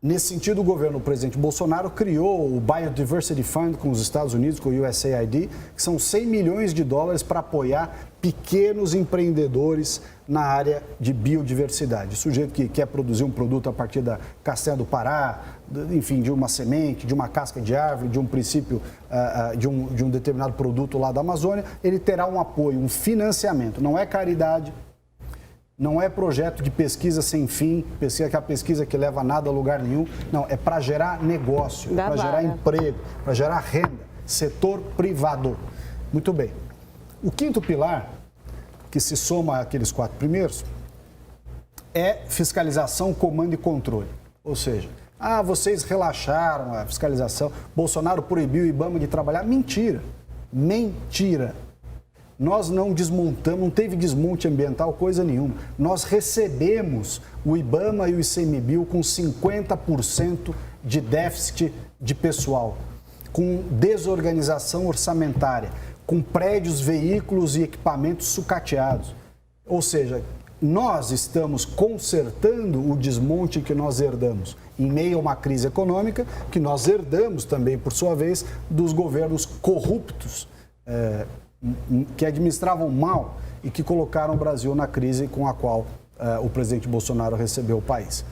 Nesse sentido, o governo do presidente Bolsonaro criou o Biodiversity Fund com os Estados Unidos, com o USAID, que são $100 milhões para apoiar pequenos empreendedores na área de biodiversidade. O sujeito que quer produzir um produto a partir da castanha do Pará, enfim, de uma semente, de uma casca de árvore, de um princípio, de um determinado produto lá da Amazônia, ele terá um apoio, um financiamento. Não é caridade, não é projeto de pesquisa sem fim, aquela pesquisa que leva nada a lugar nenhum. Não, é para gerar negócio, para gerar emprego, para gerar renda. Setor privado. Muito bem. O quinto pilar, que se soma àqueles 4 primeiros, é fiscalização, comando e controle. Ou seja, vocês relaxaram a fiscalização, Bolsonaro proibiu o IBAMA de trabalhar. Mentira, mentira. Nós não desmontamos, não teve desmonte ambiental, coisa nenhuma. Nós recebemos o IBAMA e o ICMBio com 50% de déficit de pessoal, com desorganização orçamentária, com prédios, veículos e equipamentos sucateados. Ou seja, nós estamos consertando o desmonte que nós herdamos em meio a uma crise econômica, que nós herdamos também, por sua vez, dos governos corruptos, que administravam mal e que colocaram o Brasil na crise com a qual o presidente Bolsonaro recebeu o país.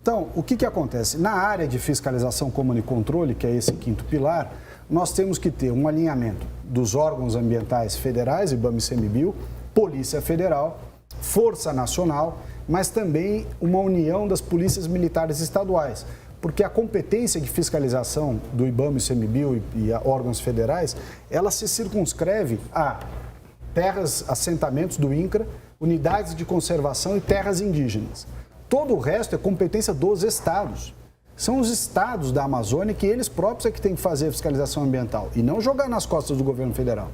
Então, o que acontece? Na área de fiscalização, comando e controle, que é esse quinto pilar, nós temos que ter um alinhamento dos órgãos ambientais federais, IBAMA e ICMBio, Polícia Federal, Força Nacional, mas também uma união das polícias militares estaduais, porque a competência de fiscalização do IBAMA, ICMBio e órgãos federais, ela se circunscreve a terras, assentamentos do INCRA, unidades de conservação e terras indígenas. Todo o resto é competência dos estados. São os estados da Amazônia que eles próprios é que têm que fazer a fiscalização ambiental e não jogar nas costas do governo federal.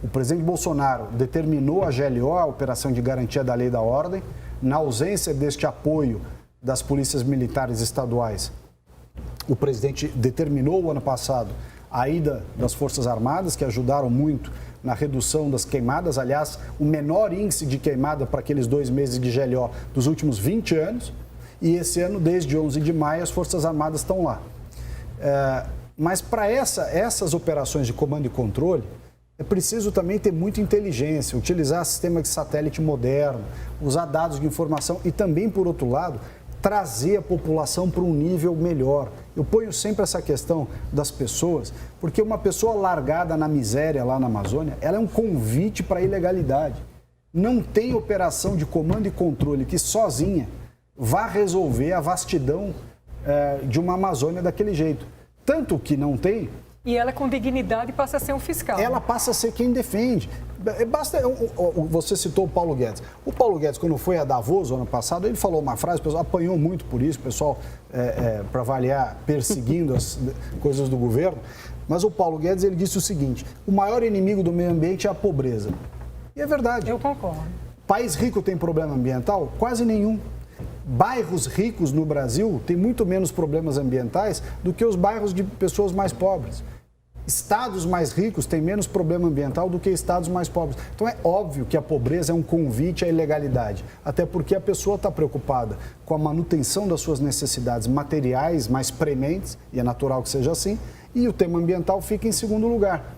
O presidente Bolsonaro determinou a GLO, a Operação de Garantia da Lei e da Ordem, na ausência deste apoio das polícias militares estaduais. O presidente determinou o ano passado a ida das Forças Armadas, que ajudaram muito na redução das queimadas. Aliás, o menor índice de queimada para aqueles 2 meses de GLO dos últimos 20 anos. E esse ano, desde 11 de maio, as Forças Armadas estão lá. Mas para essas operações de comando e controle, é preciso também ter muita inteligência, utilizar sistema de satélite moderno, usar dados de informação e também, por outro lado, trazer a população para um nível melhor. Eu ponho sempre essa questão das pessoas, porque uma pessoa largada na miséria lá na Amazônia, ela é um convite para a ilegalidade. Não tem operação de comando e controle que sozinha vá resolver a vastidão de uma Amazônia daquele jeito. Tanto que não tem. E ela, com dignidade, passa a ser um fiscal. Ela passa a ser quem defende. Você citou o Paulo Guedes. O Paulo Guedes, quando foi a Davos, ano passado, ele falou uma frase, o pessoal apanhou muito por isso, o pessoal, para avaliar, perseguindo as coisas do governo. Mas o Paulo Guedes, ele disse o seguinte: o maior inimigo do meio ambiente é a pobreza. E é verdade. Eu concordo. País rico tem problema ambiental? Quase nenhum. Bairros ricos no Brasil têm muito menos problemas ambientais do que os bairros de pessoas mais pobres. Estados mais ricos têm menos problema ambiental do que estados mais pobres. Então é óbvio que a pobreza é um convite à ilegalidade, até porque a pessoa está preocupada com a manutenção das suas necessidades materiais mais prementes, e é natural que seja assim, e o tema ambiental fica em segundo lugar.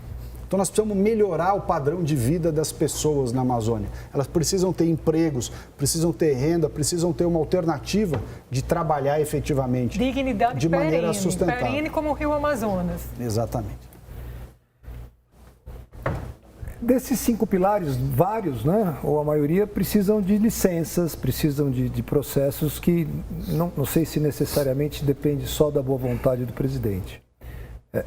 Então nós precisamos melhorar o padrão de vida das pessoas na Amazônia. Elas precisam ter empregos, precisam ter renda, precisam ter uma alternativa de trabalhar efetivamente. Dignidade de maneira sustentável. Perene como o Rio Amazonas. Exatamente. Desses 5 pilares, vários, né, ou a maioria, precisam de licenças, precisam de processos que não sei se necessariamente depende só da boa vontade do presidente.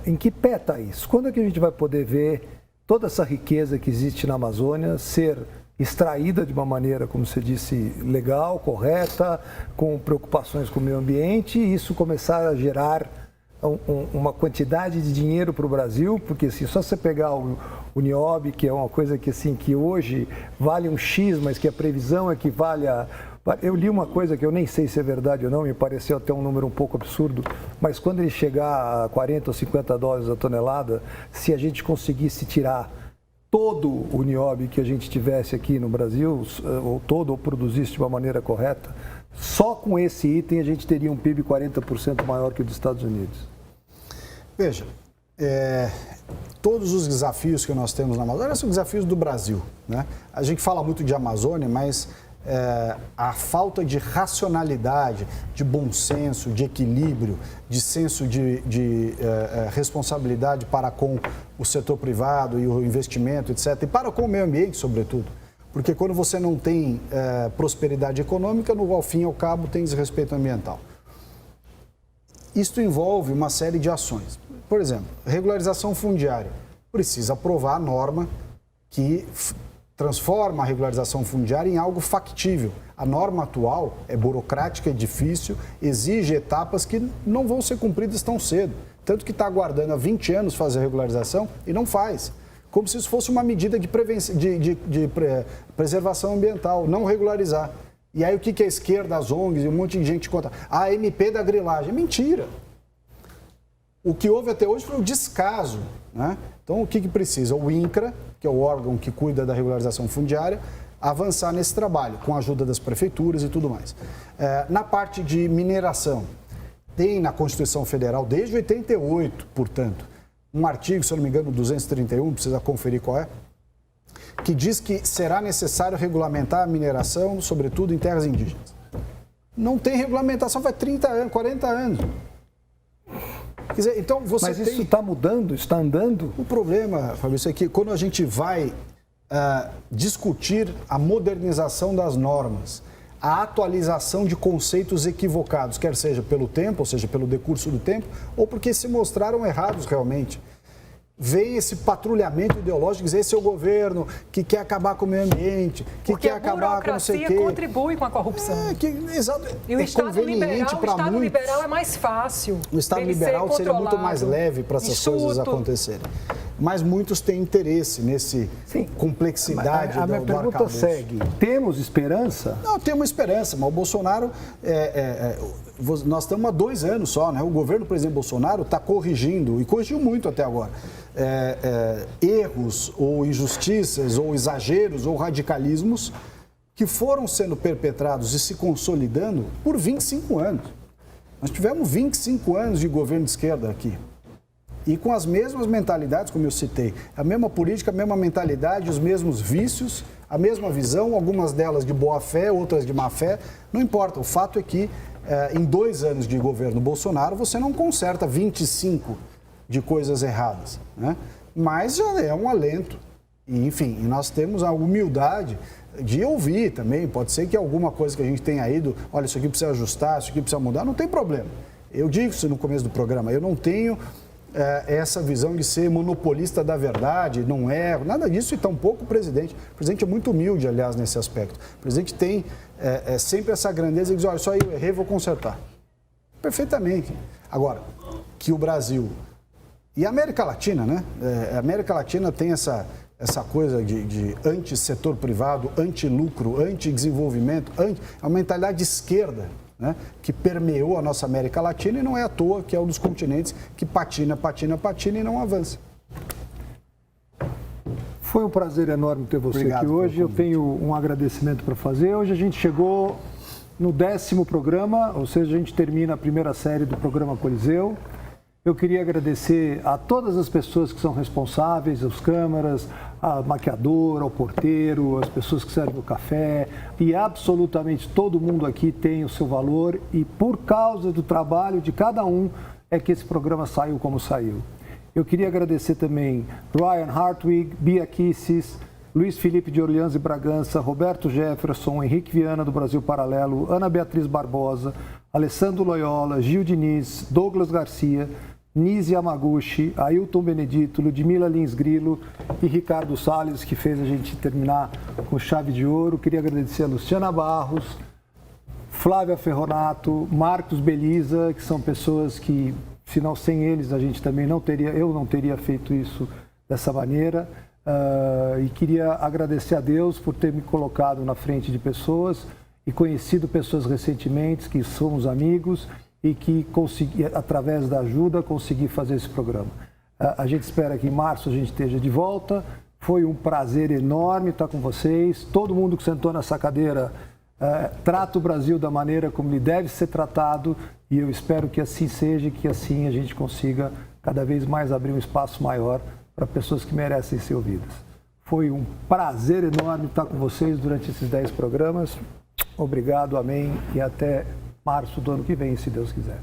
Em que pé está isso? Quando é que a gente vai poder ver toda essa riqueza que existe na Amazônia ser extraída de uma maneira, como você disse, legal, correta, com preocupações com o meio ambiente, e isso começar a gerar uma quantidade de dinheiro para o Brasil? Porque assim, só você pegar o Nióbio, que é uma coisa que, assim, que hoje vale um X, mas que a previsão é que valha... Eu li uma coisa que eu nem sei se é verdade ou não, me pareceu até um número um pouco absurdo, mas quando ele chegar a 40 ou 50 dólares a tonelada, se a gente conseguisse tirar todo o nióbio que a gente tivesse aqui no Brasil, ou produzisse de uma maneira correta, só com esse item a gente teria um PIB 40% maior que o dos Estados Unidos. Veja, todos os desafios que nós temos na Amazônia são desafios do Brasil, né? A gente fala muito de Amazônia, mas a falta de racionalidade, de bom senso, de equilíbrio, de senso de responsabilidade para com o setor privado e o investimento, etc., e para com o meio ambiente, sobretudo. Porque quando você não tem prosperidade econômica, ao fim e ao cabo tem desrespeito ambiental. Isto envolve uma série de ações. Por exemplo, regularização fundiária. Precisa aprovar a norma que transforma a regularização fundiária em algo factível. A norma atual é burocrática, é difícil, exige etapas que não vão ser cumpridas tão cedo. Tanto que está aguardando há 20 anos fazer a regularização e não faz. Como se isso fosse uma medida de preservação ambiental, não regularizar. E aí o que a esquerda, as ONGs e um monte de gente conta? A MP da grilagem. Mentira! O que houve até hoje foi o descaso, né? Então, o que precisa? O INCRA, que é o órgão que cuida da regularização fundiária, avançar nesse trabalho, com a ajuda das prefeituras e tudo mais. Na parte de mineração, tem na Constituição Federal, desde 88, portanto, um artigo, se eu não me engano, 231, precisa conferir qual é, que diz que será necessário regulamentar a mineração, sobretudo em terras indígenas. Não tem regulamentação faz 30 anos, 40 anos. Quer dizer, então você Mas isso está mudando, está andando? O problema, Fabrício, é que quando a gente vai discutir a modernização das normas, a atualização de conceitos equivocados, quer seja pelo tempo, ou seja, pelo decurso do tempo, ou porque se mostraram errados realmente. Vem esse patrulhamento ideológico, dizer esse é o governo que quer acabar com o meio ambiente, que quer acabar com não sei o quê. Porque a burocracia contribui com a corrupção. Exato. E o Estado liberal é mais fácil. O Estado liberal seria muito mais leve para essas coisas acontecerem. Mas muitos têm interesse nesse complexidade do arcabouço. A minha pergunta segue. Temos esperança? Não, temos esperança, mas o Bolsonaro... nós estamos há 2 anos só, né? O governo do presidente Bolsonaro está corrigindo, e corrigiu muito até agora, erros ou injustiças ou exageros ou radicalismos que foram sendo perpetrados e se consolidando por 25 anos. Nós tivemos 25 anos de governo de esquerda aqui. E com as mesmas mentalidades, como eu citei, a mesma política, a mesma mentalidade, os mesmos vícios, a mesma visão, algumas delas de boa fé, outras de má fé, não importa. O fato é que em 2 anos de governo Bolsonaro, você não conserta 25 de coisas erradas, né? Mas já é um alento. E, enfim, nós temos a humildade de ouvir também. Pode ser que alguma coisa que a gente tenha ido, olha, isso aqui precisa ajustar, isso aqui precisa mudar, não tem problema. Eu digo isso no começo do programa, eu não tenho essa visão de ser monopolista da verdade, não erro, nada disso, e tampouco o presidente. O presidente é muito humilde, aliás, nesse aspecto. O presidente tem sempre essa grandeza de dizer, olha, isso aí eu errei, vou consertar. Perfeitamente. Agora, que o Brasil e a América Latina, né? A América Latina tem essa coisa de anti-setor privado, anti-lucro, anti-desenvolvimento, a mentalidade de esquerda, né, que permeou a nossa América Latina, e não é à toa que é um dos continentes que patina e não avança. Foi um prazer enorme ter você aqui hoje. Eu tenho um agradecimento para fazer. Hoje a gente chegou no 10º programa, ou seja, a gente termina a primeira série do programa Coliseu. Eu queria agradecer a todas as pessoas que são responsáveis, as câmaras, a maquiadora, o porteiro, as pessoas que servem o café, e absolutamente todo mundo aqui tem o seu valor, e por causa do trabalho de cada um é que esse programa saiu como saiu. Eu queria agradecer também Ryan Hartwig, Bia Kisses, Luiz Felipe de Orleans e Bragança, Roberto Jefferson, Henrique Viana do Brasil Paralelo, Ana Beatriz Barbosa, Alessandro Loyola, Gil Diniz, Douglas Garcia, Nise Yamaguchi, Ailton Benedito, Ludmila Lins Grilo e Ricardo Salles, que fez a gente terminar com chave de ouro. Queria agradecer a Luciana Barros, Flávia Ferronato, Marcos Beliza, que são pessoas que, se não, sem eles, a gente também eu não teria feito isso dessa maneira. E queria agradecer a Deus por ter me colocado na frente de pessoas e conhecido pessoas recentemente que somos amigos e que consegui, através da ajuda, consegui fazer esse programa. A gente espera que em março a gente esteja de volta. Foi um prazer enorme estar com vocês. Todo mundo que sentou nessa cadeira trata o Brasil da maneira como ele deve ser tratado, e eu espero que assim seja e que assim a gente consiga cada vez mais abrir um espaço maior para pessoas que merecem ser ouvidas. Foi um prazer enorme estar com vocês durante esses 10 programas. Obrigado, amém, e até março do ano que vem, se Deus quiser.